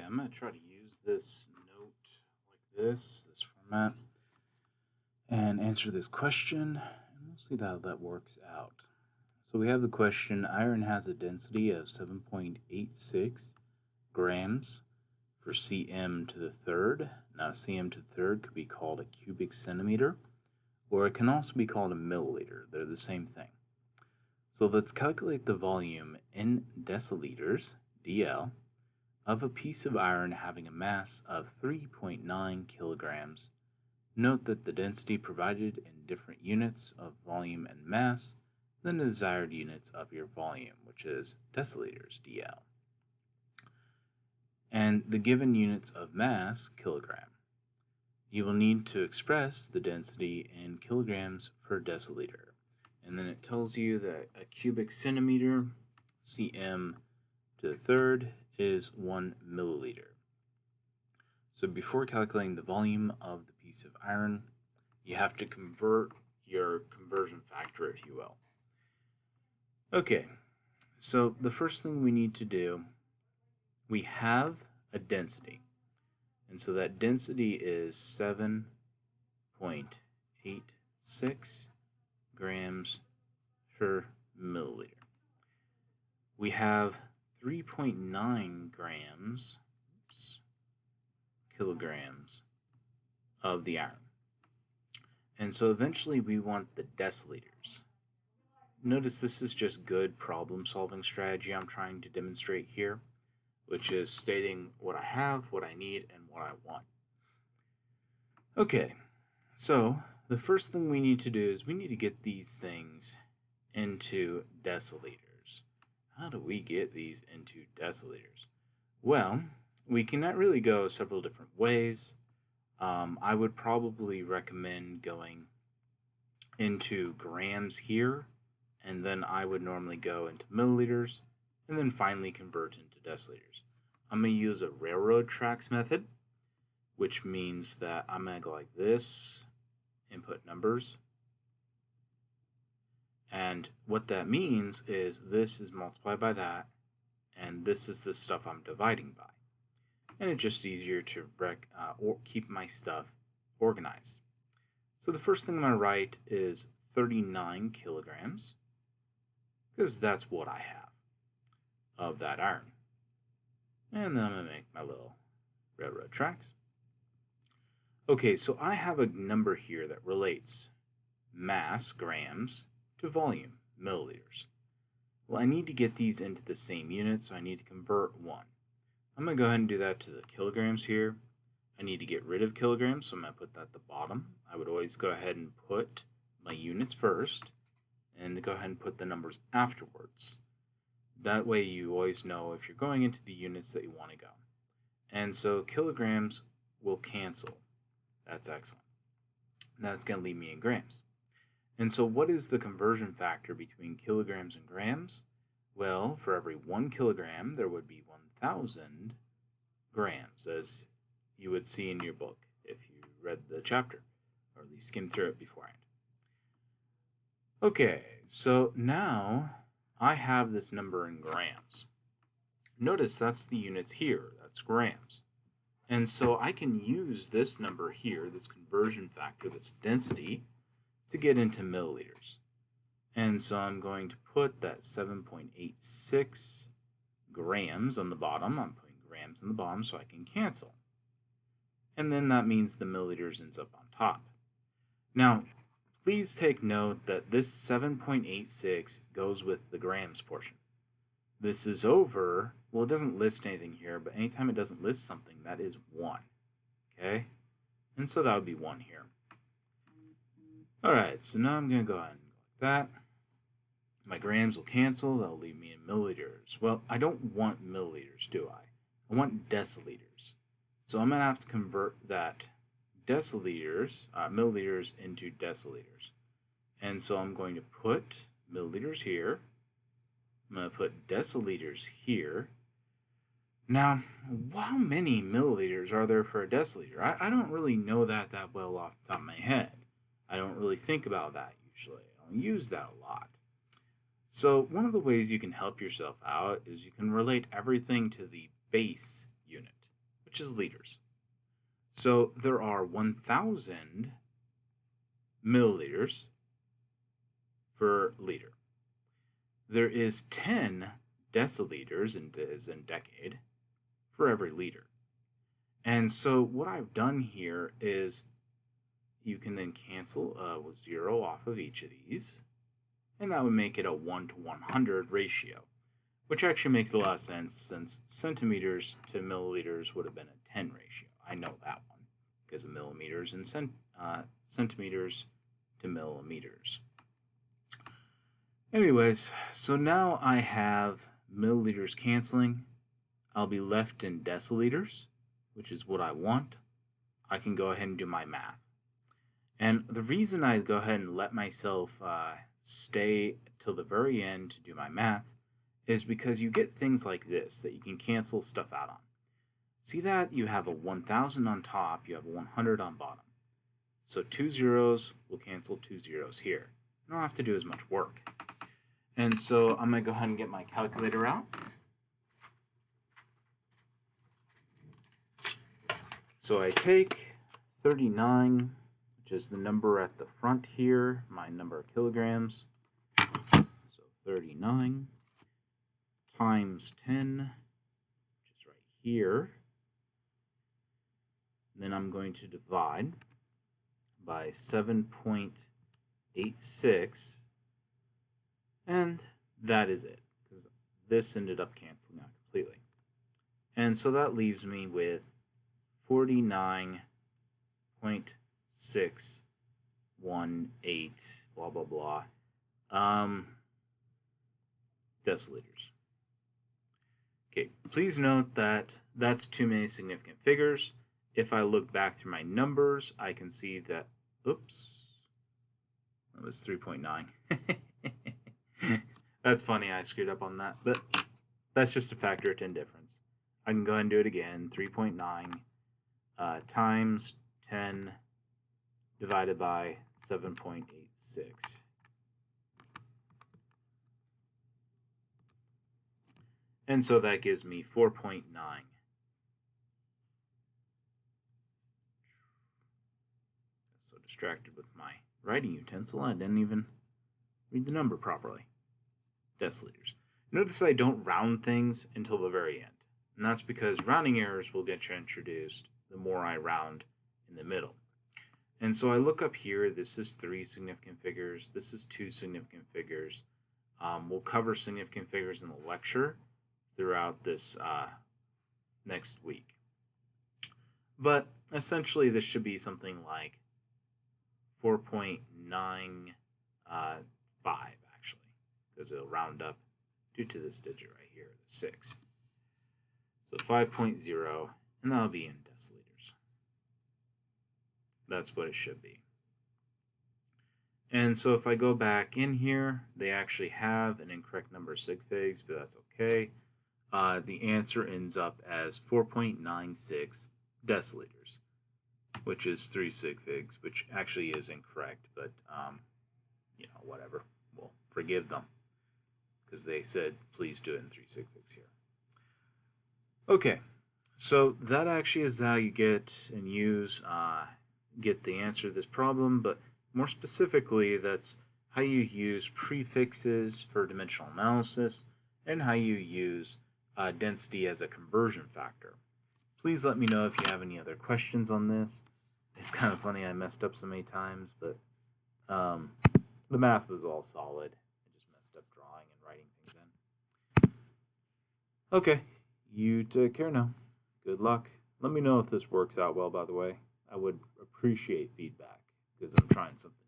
I'm going to try to use this note like this format, and answer this question, and we'll see how that works out. So we have the question, iron has a density of 7.86 grams for cm to the third. Now cm to the third could be called a cubic centimeter, or it can also be called a milliliter. They're the same thing. So let's calculate the volume in deciliters, dl, of a piece of iron having a mass of 3.9 kilograms. Note that the density provided in different units of volume and mass than the desired units of your volume, which is deciliters, dl. And the given units of mass, kilogram. You will need to express the density in kilograms per deciliter. And then it tells you that a cubic centimeter, cm to the third, is 1 milliliter. So before calculating the volume of the piece of iron, you have to convert your conversion factor, if you will. Okay, so the first thing we need to do, we have a density. And so that density is 7.86 grams per milliliter. We have 3.9 kilograms of the iron. And so eventually we want the deciliters. Notice this is just good problem solving strategy I'm trying to demonstrate here, which is stating what I have, what I need, and what I want. Okay, so the first thing we need to do is we need to get these things into deciliters. How do we get these into deciliters? Well, we can really go several different ways. I would probably recommend going into grams here, and then I would normally go into milliliters, and then finally convert into deciliters. I'm going to use a railroad tracks method, which means that I'm going to go like this, input numbers, and what that means is this is multiplied by that, and this is the stuff I'm dividing by. And it's just easier to keep my stuff organized. So the first thing I'm going to write is 39 kilograms, because that's what I have of that iron. And then I'm going to make my little railroad tracks. Okay, so I have a number here that relates mass, grams, to volume, milliliters. Well, I need to get these into the same unit, so I need to convert one. I'm going to go ahead and do that to the kilograms here. I need to get rid of kilograms, so I'm going to put that at the bottom. I would always go ahead and put my units first, and go ahead and put the numbers afterwards. That way you always know if you're going into the units that you want to go. And so kilograms will cancel. That's excellent. That's going to leave me in grams. And so what is the conversion factor between kilograms and grams? Well, for every 1 kilogram, there would be 1,000 grams, as you would see in your book if you read the chapter, or at least skimmed through it beforehand. Okay, so now I have this number in grams. Notice that's the units here, that's grams. And so I can use this number here, this conversion factor, this density, to get into milliliters. And so I'm going to put that 7.86 grams on the bottom. I'm putting grams on the bottom so I can cancel. And then that means the milliliters ends up on top. Now, please take note that this 7.86 goes with the grams portion. This is over, well, it doesn't list anything here, but anytime it doesn't list something, that is 1. Okay? And so that would be 1 here. Alright, so now I'm going to go ahead and go like that. My grams will cancel, that'll leave me in milliliters. Well, I don't want milliliters, do I? I want deciliters. So I'm going to have to convert that milliliters into deciliters. And so I'm going to put milliliters here. I'm going to put deciliters here. Now, how many milliliters are there for a deciliter? I don't really know that well off the top of my head. I don't really think about that usually. I don't use that a lot. So one of the ways you can help yourself out is you can relate everything to the base unit. which is liters. So there are 1,000 milliliters per liter. There is 10 deciliters in decade for every liter. And so what I've done here is you can then cancel a 0 off of each of these, and that would make it a 1 to 100 ratio, which actually makes a lot of sense since centimeters to milliliters would have been a 10 ratio. I know that one because of millimeters and centimeters to millimeters. Anyways, so now I have milliliters canceling. I'll be left in deciliters, which is what I want. I can go ahead and do my math. And the reason I go ahead and let myself stay till the very end to do my math is because you get things like this that you can cancel stuff out on. See that? You have a 1,000 on top, you have a 100 on bottom. So 2 zeros will cancel 2 zeros here. I don't have to do as much work. And so I'm going to go ahead and get my calculator out. So I take 39, which is the number at the front here, my number of kilograms. So 39 times 10, which is right here. Then I'm going to divide by 7.86, and that is it, because this ended up canceling out completely. And so that leaves me with 49.618, blah, blah, blah, deciliters. Okay, please note that that's too many significant figures. If I look back through my numbers, I can see that, oops, that was 3.9. That's funny, I screwed up on that, but that's just a factor of 10 difference. I can go ahead and do it again, 3.9 times 10 divided by 7.86. And so that gives me 4.9. So distracted with my writing utensil, I didn't even read the number properly. Deciliters. Notice I don't round things until the very end. And that's because rounding errors will get you introduced the more I round in the middle. And so I look up here, this is 3 significant figures, this is 2 significant figures. We'll cover significant figures in the lecture throughout this next week. But essentially this should be something like 4.95 actually, because it'll round up due to this digit right here, the 6. So 5.0, and that'll be in deciliters. That's what it should be. And so if I go back in here, they actually have an incorrect number of sig figs, but that's okay. The answer ends up as 4.96 deciliters, which is 3 sig figs, which actually is incorrect, but whatever. We'll forgive them because they said please do it in 3 sig figs here. Okay, so that actually is how you get and use get the answer to this problem, but more specifically, that's how you use prefixes for dimensional analysis and how you use density as a conversion factor. Please let me know if you have any other questions on this. It's kind of funny I messed up so many times, but the math was all solid. I just messed up drawing and writing things in. Okay, you take care now. Good luck. Let me know if this works out well, by the way. I would appreciate feedback because I'm trying something